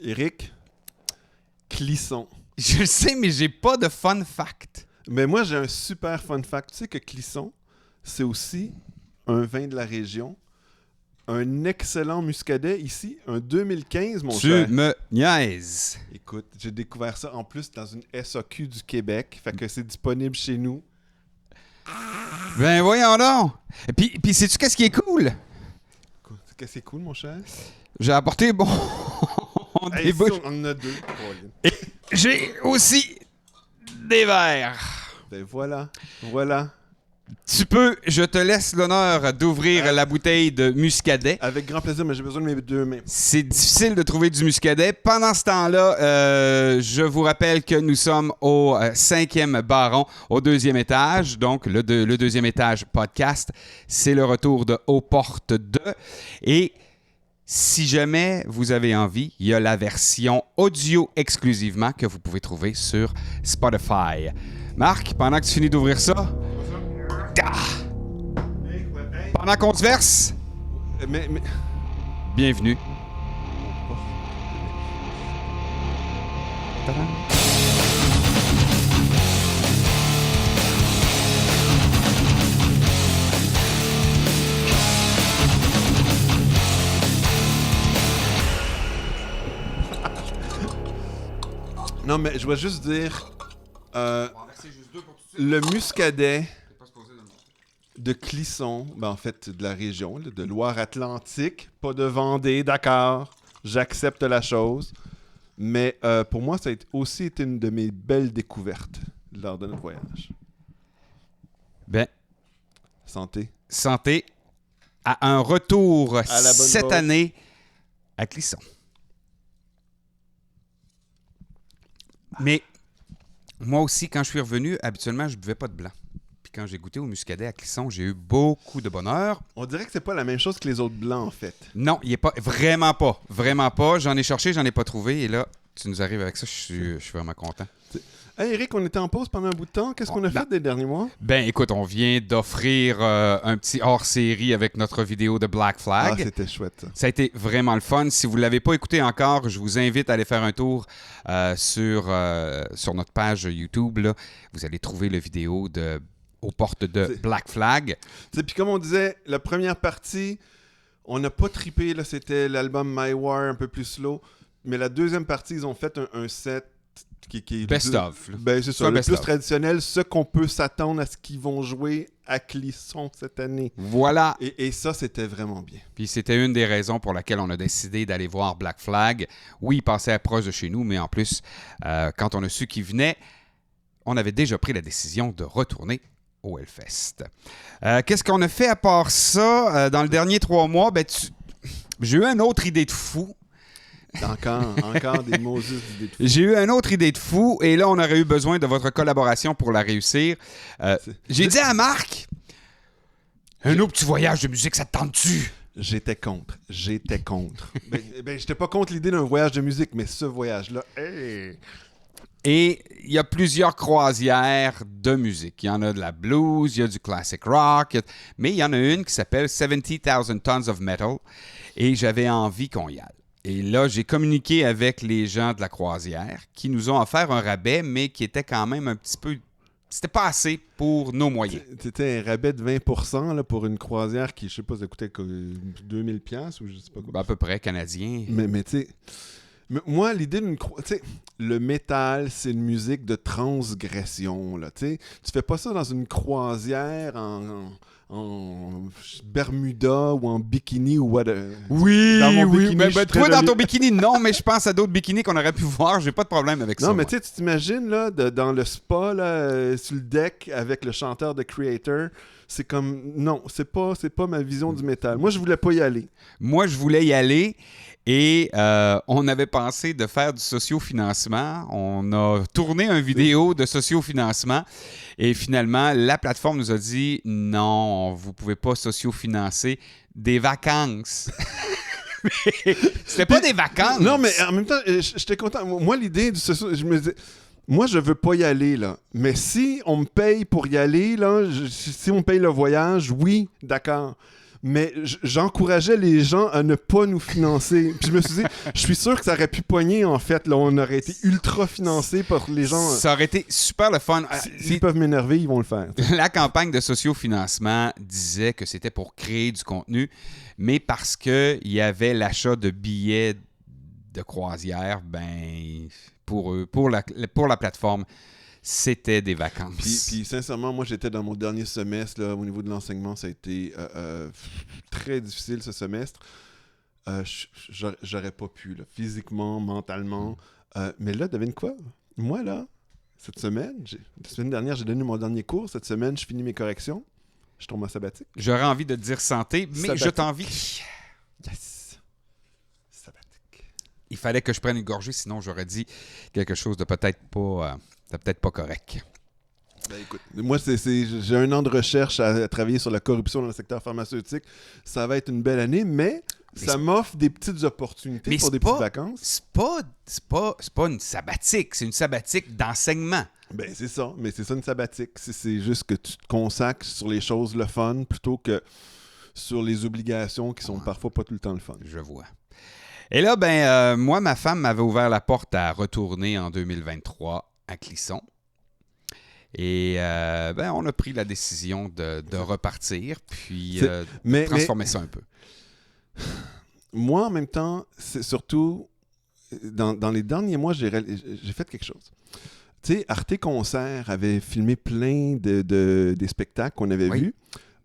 Éric, Clisson. Je le sais, mais j'ai pas de fun fact. Mais moi, j'ai un super fun fact. Tu sais que Clisson, c'est aussi un vin de la région. Un excellent muscadet ici, un 2015, mon cher. Tu me niaises. Écoute, j'ai découvert ça en plus dans une SAQ du Québec. Fait que c'est disponible chez nous. Ben voyons donc. Et puis sais-tu qu'est-ce qui est cool? Qu'est-ce que c'est cool, mon cher? J'ai apporté bon Hey, des ici, bouches. on en a deux. Et j'ai aussi des verres. Ben voilà, voilà. Tu peux, je te laisse l'honneur d'ouvrir la bouteille de muscadet. Avec grand plaisir, mais j'ai besoin de mes deux mains. C'est difficile de trouver du muscadet. Pendant ce temps-là, je vous rappelle que nous sommes au 5e baron, au 2e étage. Donc, le 2e étage podcast, c'est le retour de Aux Portes 2. Et si jamais vous avez envie, il y a la version audio exclusivement que vous pouvez trouver sur Spotify. Marc, pendant que tu finis d'ouvrir ça... Pendant qu'on se verse, Mais... bienvenue. Tadam. Non, mais je vais juste dire... le muscadet de Clisson, ben en fait de la région, là, de Loire-Atlantique, pas de Vendée, d'accord, j'accepte la chose, mais pour moi, ça a aussi été une de mes belles découvertes lors de notre voyage. Ben, Santé. santé à un retour la bonne cette bosse. année à Clisson. Mais moi aussi, quand je suis revenu, habituellement, je buvais pas de blanc. Puis quand j'ai goûté au muscadet à Clisson, j'ai eu beaucoup de bonheur. On dirait que c'est pas la même chose que les autres blancs, en fait. Non, il est pas, vraiment pas. Vraiment pas. J'en ai cherché, j'en ai pas trouvé. Et là, tu nous arrives avec ça, je suis vraiment content. Hey Eric, on était en pause pendant un bout de temps. Qu'est-ce qu'on a fait des derniers mois? Ben écoute, on vient d'offrir un petit hors-série avec notre vidéo de Black Flag. Ah, c'était chouette, ça. Ça a été vraiment le fun. Si vous ne l'avez pas écouté encore, je vous invite à aller faire un tour sur notre page YouTube. Là. Vous allez trouver la vidéo aux portes de Black Flag. Puis comme on disait, la première partie, on n'a pas trippé. Là, c'était l'album My War, un peu plus slow. Mais la deuxième partie, ils ont fait un set qui est... Best of. Là. Ben, c'est C'est ça, un le best plus of. traditionnel, ce qu'on peut s'attendre à ce qu'ils vont jouer à Clisson cette année. Voilà. Et ça, c'était vraiment bien. Puis c'était une des raisons pour laquelle on a décidé d'aller voir Black Flag. Oui, il passait proche de chez nous, mais en plus, quand on a su qu'il venait, on avait déjà pris la décision de retourner au Hellfest. Qu'est-ce qu'on a fait à part ça dans le dernier 3 mois? Ben, j'ai eu une autre idée de fou. Encore des Moses d'idées de fou. J'ai eu une autre idée de fou et là, on aurait eu besoin de votre collaboration pour la réussir. J'ai dit à Marc, un autre petit voyage de musique, ça te tente-tu? J'étais contre. Ben, j'étais pas contre l'idée d'un voyage de musique, mais ce voyage-là, hey! Et il y a plusieurs croisières de musique. Il y en a de la blues, il y a du classic rock, mais il y en a une qui s'appelle 70,000 Tons of Metal et j'avais envie qu'on y aille. Et là, j'ai communiqué avec les gens de la croisière qui nous ont offert un rabais, mais qui était quand même un petit peu... C'était pas assez pour nos moyens. C'était un rabais de 20% là, pour une croisière qui, je sais pas, ça coûtait 2000$ ou je sais pas quoi. À peu près canadien. Mais tu sais, moi, l'idée d'une croisière... Tu sais, le métal, c'est une musique de transgression, là, tu sais. Tu fais pas ça dans une croisière en Bermuda ou en bikini ou what. Oui, dans mon oui. bikini, Mais, je suis toi, très dans joli. ton bikini, non, mais je pense à d'autres bikinis qu'on aurait pu voir. J'ai pas de problème avec ça. Non, mais moi. tu sais, tu t'imagines, là, dans le spa, là, sur le deck, avec le chanteur de Creator, c'est comme... Non, c'est pas ma vision du métal. Moi, je voulais pas y aller. Moi, je voulais y aller et on avait pensé de faire du sociofinancement. On a tourné une vidéo de sociofinancement et finalement, la plateforme nous a dit « Non, vous pouvez pas sociofinancer des vacances. » C'était pas des vacances. Non, mais en même temps, j'étais content. Moi, l'idée du socio... Je me disais... Moi, je veux pas y aller, là. Mais si on me paye pour y aller, là, si on me paye le voyage, oui, d'accord. mais j'encourageais les gens à ne pas nous financer. Puis je me suis dit, je suis sûr que ça aurait pu pogner, en fait. Là, on aurait été ultra financé par les gens. Ça aurait été super le fun. S'ils peuvent m'énerver, ils vont le faire. La campagne de sociofinancement disait que c'était pour créer du contenu, mais parce qu'il y avait l'achat de billets de croisière, ben, pour eux, pour la plateforme, c'était des vacances. Puis sincèrement, moi, j'étais dans mon dernier semestre. Là, au niveau de l'enseignement, ça a été très difficile ce semestre. J'aurais pas pu, là, physiquement, mentalement. Mais là, devine quoi? Moi, là, la semaine dernière, j'ai donné mon dernier cours. Cette semaine, je finis mes corrections. Je tombe en sabbatique. J'aurais envie de te dire santé, mais sabbatique. Je t'envie. Yes! Sabbatique. Il fallait que je prenne une gorgée, sinon j'aurais dit quelque chose de peut-être pas correct. Ben écoute, moi, j'ai un an de recherche à travailler sur la corruption dans le secteur pharmaceutique. Ça va être une belle année, mais ça m'offre des petites opportunités pour des petites vacances. C'est pas une sabbatique, c'est une sabbatique d'enseignement. Ben c'est ça, mais c'est ça une sabbatique. C'est juste que tu te consacres sur les choses le fun plutôt que sur les obligations qui sont parfois pas tout le temps le fun. Je vois. Et là, moi, ma femme m'avait ouvert la porte à retourner en 2023 à Clisson. Et on a pris la décision de repartir, puis de transformer ça un peu. Moi, en même temps, c'est surtout, dans les derniers mois, j'ai fait quelque chose. Tu sais, Arte Concert avait filmé plein des spectacles qu'on avait vus.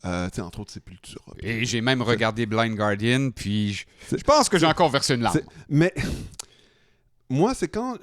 Entre autres, Sepultura. Et j'ai même regardé Blind Guardian, puis je pense que j'ai encore versé une larme. Mais moi, c'est quand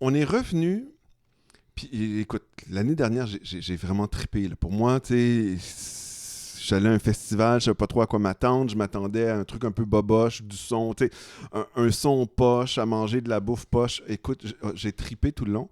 on est revenu. Puis écoute, l'année dernière, j'ai vraiment trippé. Là. Pour moi, tu sais, j'allais à un festival, je savais pas trop à quoi m'attendre. Je m'attendais à un truc un peu boboche, du son, tu sais, un son poche, à manger de la bouffe poche. Écoute, j'ai trippé tout le long.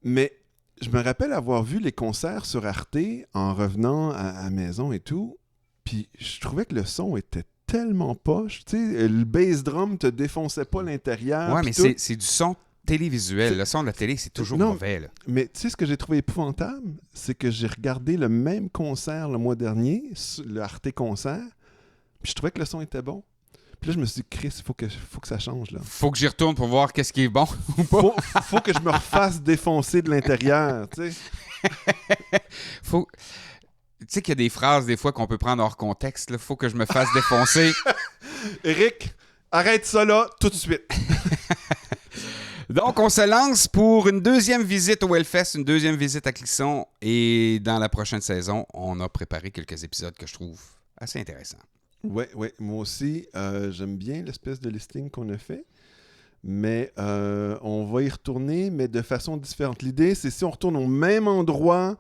Mais je me rappelle avoir vu les concerts sur Arte en revenant à la maison et tout. Puis je trouvais que le son était tellement poche. Tu sais, le bass drum te défonçait pas l'intérieur. Ouais, mais c'est du son télévisuel. Le son de la télé, c'est toujours mauvais. Là. Mais tu sais, ce que j'ai trouvé épouvantable, c'est que j'ai regardé le même concert le mois dernier, le Arte Concert, puis je trouvais que le son était bon. Puis là, je me suis dit, Chris, il faut que ça change. Là. Faut que j'y retourne pour voir qu'est-ce qui est bon ou pas. Faut que je me refasse défoncer de l'intérieur, tu sais. Tu sais qu'il y a des phrases, des fois, qu'on peut prendre hors contexte. Il faut que je me fasse défoncer. Éric, arrête ça là, tout de suite. Donc, on se lance pour une deuxième visite au Hellfest, une deuxième visite à Clisson. Et dans la prochaine saison, on a préparé quelques épisodes que je trouve assez intéressants. Oui, moi aussi, j'aime bien l'espèce de listing qu'on a fait. Mais on va y retourner, mais de façon différente. L'idée, c'est si on retourne au même endroit,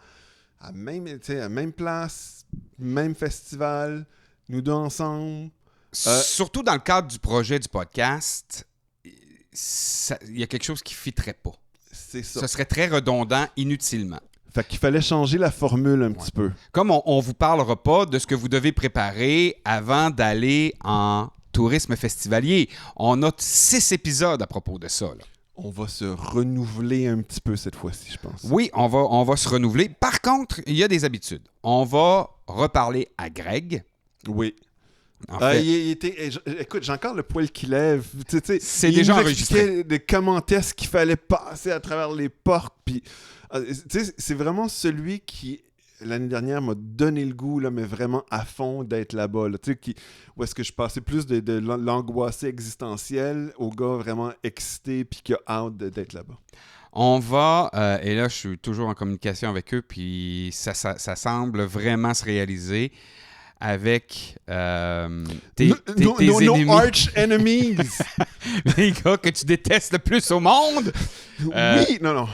à même place, même festival, nous deux ensemble. Surtout dans le cadre du projet du podcast, il y a quelque chose qui ne fitterait pas. C'est ça. Ce serait très redondant inutilement. Fait qu'il fallait changer la formule un petit peu. Comme on ne vous parlera pas de ce que vous devez préparer avant d'aller en tourisme festivalier. On a 6 épisodes à propos de ça. Là. On va se renouveler un petit peu cette fois-ci, je pense. Oui, on va se renouveler. Par contre, il y a des habitudes. On va reparler à Greg. Oui. En fait, écoute, j'ai encore le poil qui lève. C'est déjà enregistré. De comment est-ce qu'il fallait passer à travers les portes. Puis, c'est vraiment celui qui, l'année dernière, m'a donné le goût, là, mais vraiment à fond d'être là-bas. Là, où est-ce que je passais plus de l'angoissé existentiel au gars vraiment excité puis qui a hâte d'être là-bas. On va, et là, je suis toujours en communication avec eux, puis ça semble vraiment se réaliser. Avec tes ennemis. No arch enemies. Les gars que tu détestes le plus au monde. Oui, non.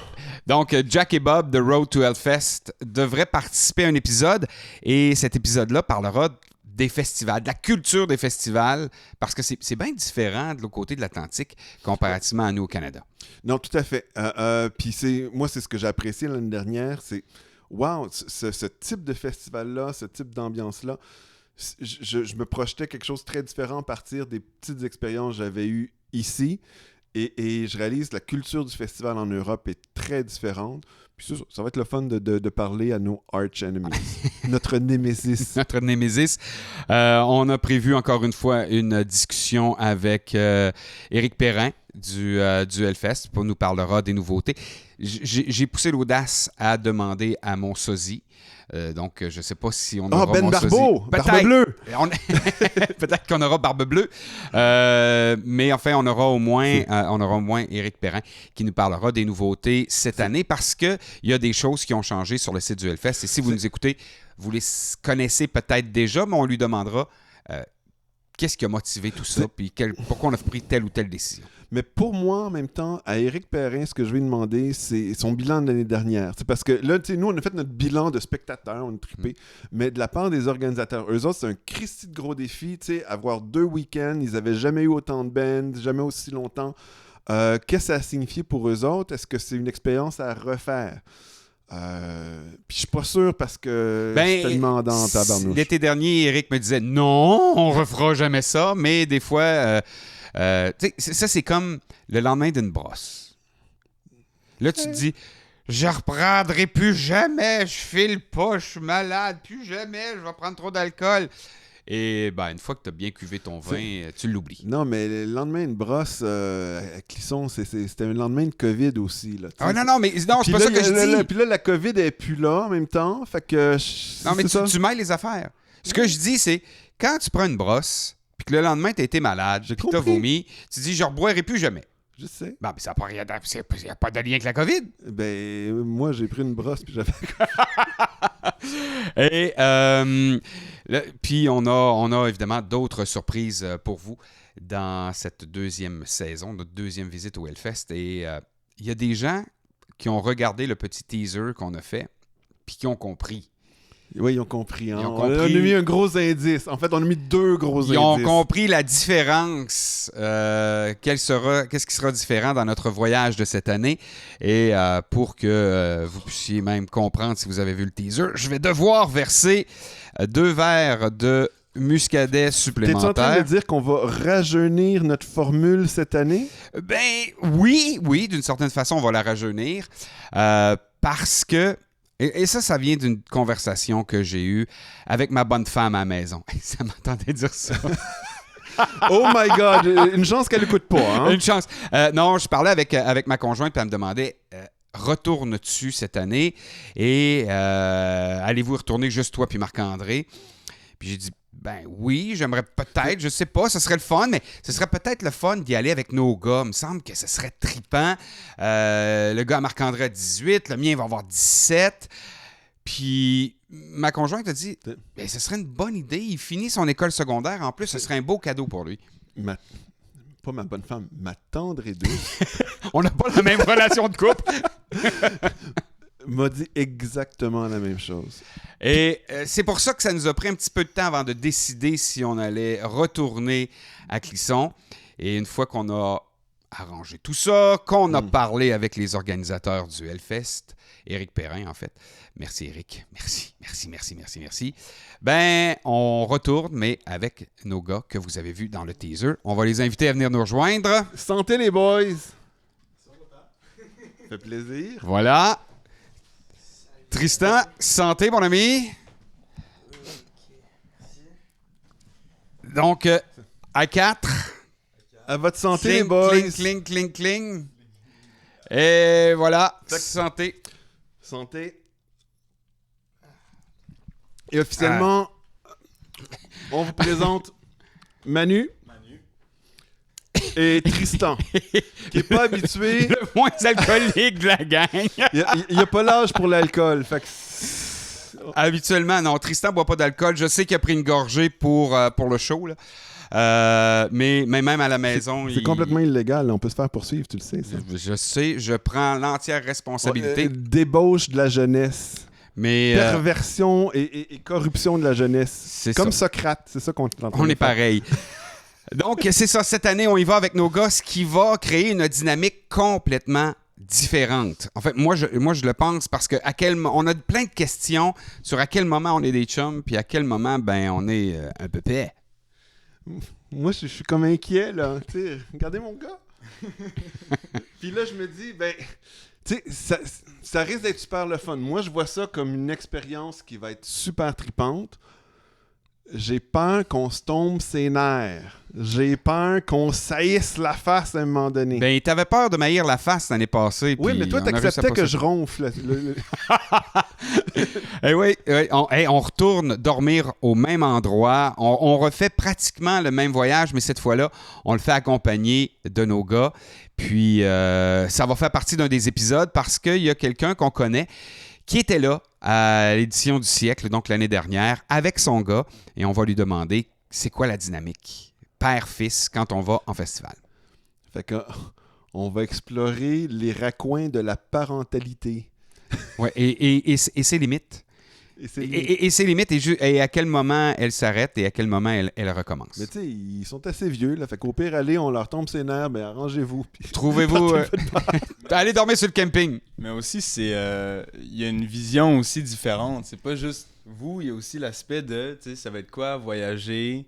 Donc, Jack et Bob de Road to Hellfest devraient participer à un épisode. Et cet épisode-là parlera des festivals, de la culture des festivals, parce que c'est bien différent de l'autre côté de l'Atlantique comparativement à nous au Canada. Non, tout à fait. Puis moi, c'est ce que j'ai apprécié l'année dernière, c'est wow, ce type de festival-là, ce type d'ambiance-là, je me projetais quelque chose de très différent à partir des petites expériences que j'avais eues ici. Et je réalise que la culture du festival en Europe est très différente. Puis ça va être le fun de parler à nos arch enemies. Notre némésis. Notre némésis. On a prévu encore une fois une discussion avec Éric Perrin du Hellfest. Il nous parlera des nouveautés. J'ai poussé l'audace à demander à mon sosie. Donc, je ne sais pas si on aura Ben mon Barbeau! sosie. Barbe bleue! Peut-être qu'on aura Barbe bleue. Mais enfin, on aura au moins Éric Perrin qui nous parlera des nouveautés cette année parce qu'il y a des choses qui ont changé sur le site du Hellfest. Et si vous nous écoutez, vous les connaissez peut-être déjà, mais on lui demandera qu'est-ce qui a motivé tout ça puis pourquoi on a pris telle ou telle décision. Mais pour moi, en même temps, à Éric Perrin, ce que je vais demander, c'est son bilan de l'année dernière. C'est parce que là, nous, on a fait notre bilan de spectateurs, on a trippé, mais de la part des organisateurs, eux autres, c'est un Christy de gros défi, avoir 2 week-ends, ils n'avaient jamais eu autant de bands, jamais aussi longtemps. Qu'est-ce que ça a signifié pour eux autres? Est-ce que c'est une expérience à refaire? Puis je suis pas sûr parce que c'est tellement dans tabarnouche. L'été dernier, Éric me disait non, on refera jamais ça, mais des fois... ça, c'est comme le lendemain d'une brosse. Là, tu te dis, je reprendrai plus jamais, je file pas, je suis malade, plus jamais, je vais prendre trop d'alcool. Et une fois que tu as bien cuvé ton vin, tu l'oublies. Non, mais le lendemain d'une brosse à Clisson, c'était un lendemain de COVID aussi. Là, non, mais non, c'est pas ça que je dis. Puis là, la COVID n'est plus là en même temps. Fait que non, mais tu mêles les affaires. Ce que je dis, c'est quand tu prends une brosse, puis que le lendemain, tu as été malade, puis tu as vomi, tu dis, je ne reboirai plus jamais. Je sais. Mais ça n'a pas, pas de lien avec la COVID. Moi, j'ai pris une brosse, puis j'avais... Et puis, on a évidemment d'autres surprises pour vous dans cette deuxième saison, notre deuxième visite au Hellfest. Et il y a des gens qui ont regardé le petit teaser qu'on a fait, puis qui ont compris. Oui, ils ont compris. Hein? On a mis un gros indice. En fait, on a mis 2 gros indices. Ils ont compris la différence. Qu'est-ce qui sera différent dans notre voyage de cette année? Et pour que vous puissiez même comprendre si vous avez vu le teaser, je vais devoir verser 2 verres de muscadet supplémentaires. T'es-tu en train de dire qu'on va rajeunir notre formule cette année? Oui, d'une certaine façon, on va la rajeunir. Parce que et ça vient d'une conversation que j'ai eue avec ma bonne femme à la maison. Ça m'entendait dire ça. Oh my God! Une chance qu'elle n'écoute pas, hein? Une chance. Non, je parlais avec ma conjointe, puis elle me demandait retournes-tu cette année? Et allez-vous retourner juste toi puis Marc-André? Puis j'ai dit oui, j'aimerais peut-être, je sais pas, ce serait le fun, mais ce serait peut-être le fun d'y aller avec nos gars. Il me semble que ce serait trippant. Le gars à Marc-André a 18, le mien va avoir 17. Puis ma conjointe a dit, ce serait une bonne idée. Il finit son école secondaire. En plus, ce serait un beau cadeau pour lui. Pas ma bonne femme, ma tendre et douce. On n'a pas la même relation de couple. M'a dit exactement la même chose. Et c'est pour ça que ça nous a pris un petit peu de temps avant de décider si on allait retourner à Clisson. Et une fois qu'on a arrangé tout ça, qu'on a parlé avec les organisateurs du Hellfest, Éric Perrin en fait. Merci Éric, merci. On retourne, mais avec nos gars que vous avez vus dans le teaser. On va les inviter à venir nous rejoindre. Santé les boys! Ça fait plaisir. Voilà. Tristan, santé, mon ami. Donc, à 4. À votre santé, cling, les boys. Cling, cling, cling, cling. Et voilà, santé. Santé. Et officiellement, on vous présente Manu. Et Tristan, qui n'est pas habitué. Le moins alcoolique de la gang. Il n'a pas l'âge pour l'alcool. Fait que... Habituellement, non. Tristan ne boit pas d'alcool. Je sais qu'il a pris une gorgée pour le show. Là. Mais même à la maison... C'est complètement illégal. Là. On peut se faire poursuivre, tu le sais. Ça. Je sais. Je prends l'entière responsabilité. Débauche de la jeunesse. Mais, perversion et corruption de la jeunesse. C'est comme ça. Socrate. C'est ça qu'on est en train de faire. On est pareil. Donc, c'est ça. Cette année, on y va avec nos gars, ce qui va créer une dynamique complètement différente. En fait, moi, je le pense parce que on a plein de questions sur à quel moment on est des chums, puis à quel moment, on est un peu paix. Moi, je suis comme inquiet, là. T'sais, regardez mon gars. Puis là, je me dis, ben, tu sais, ça risque d'être super le fun. Moi, je vois ça comme une expérience qui va être super tripante. J'ai peur qu'on se tombe ses nerfs. J'ai peur qu'on saillisse la face à un moment donné. Ben, t'avais peur de m'haïr la face l'année passée. Oui, mais toi, t'acceptais que je ronfle. Oui, on retourne dormir au même endroit. On refait pratiquement le même voyage, mais cette fois-là, on le fait accompagné de nos gars. Puis, ça va faire partie d'un des épisodes parce qu'il y a quelqu'un qu'on connaît qui était là à l'édition du siècle, donc l'année dernière, avec son gars. Et on va lui demander, c'est quoi la dynamique père-fils quand on va en festival? Fait que, on va explorer les raccoins de la parentalité. Oui, et ses limites. Et ses limites, et à quel moment elle s'arrête et à quel moment elle recommence. Mais tu sais, ils sont assez vieux, là. Fait qu'au pire, allez, on leur tombe ses nerfs, ben arrangez-vous. Trouvez-vous... allez dormir sur le camping. Mais aussi, il y a une vision aussi différente. C'est pas juste vous, il y a aussi l'aspect de, tu sais, ça va être quoi voyager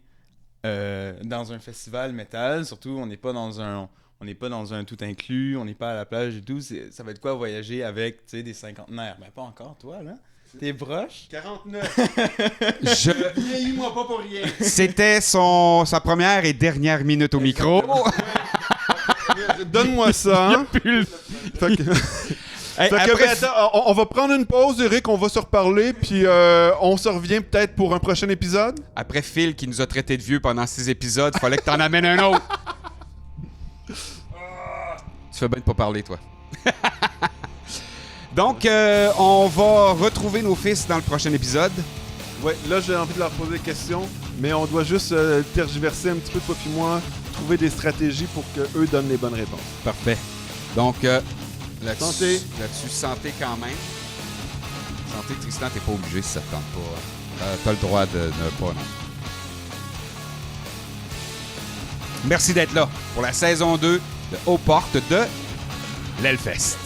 dans un festival métal. Surtout, on n'est pas dans un tout inclus, on n'est pas à la plage et tout. Ça va être quoi voyager avec, tu sais, des cinquantenaires? Ben pas encore, toi, là. T'es broche? 49. Vieillis-moi pas pour rien. C'était sa première et dernière minute au micro. Donne-moi ça. Hein? Fait que... attends, on va prendre une pause, Eric, on va se reparler, puis on se revient peut-être pour un prochain épisode. Après Phil qui nous a traités de vieux pendant 6 épisodes, il fallait que t'en amènes un autre. Tu fais bien de pas parler, toi. Donc, on va retrouver nos fils dans le prochain épisode. Ouais, là, j'ai envie de leur poser des questions, mais on doit juste tergiverser un petit peu, toi puis moi, trouver des stratégies pour qu'eux donnent les bonnes réponses. Parfait. Donc, là-dessus, santé quand même. Santé, Tristan, t'es pas obligé si ça te tente pas. T'as le droit de ne pas, non. Merci d'être là pour la saison 2 de Aux portes de l'Hellfest.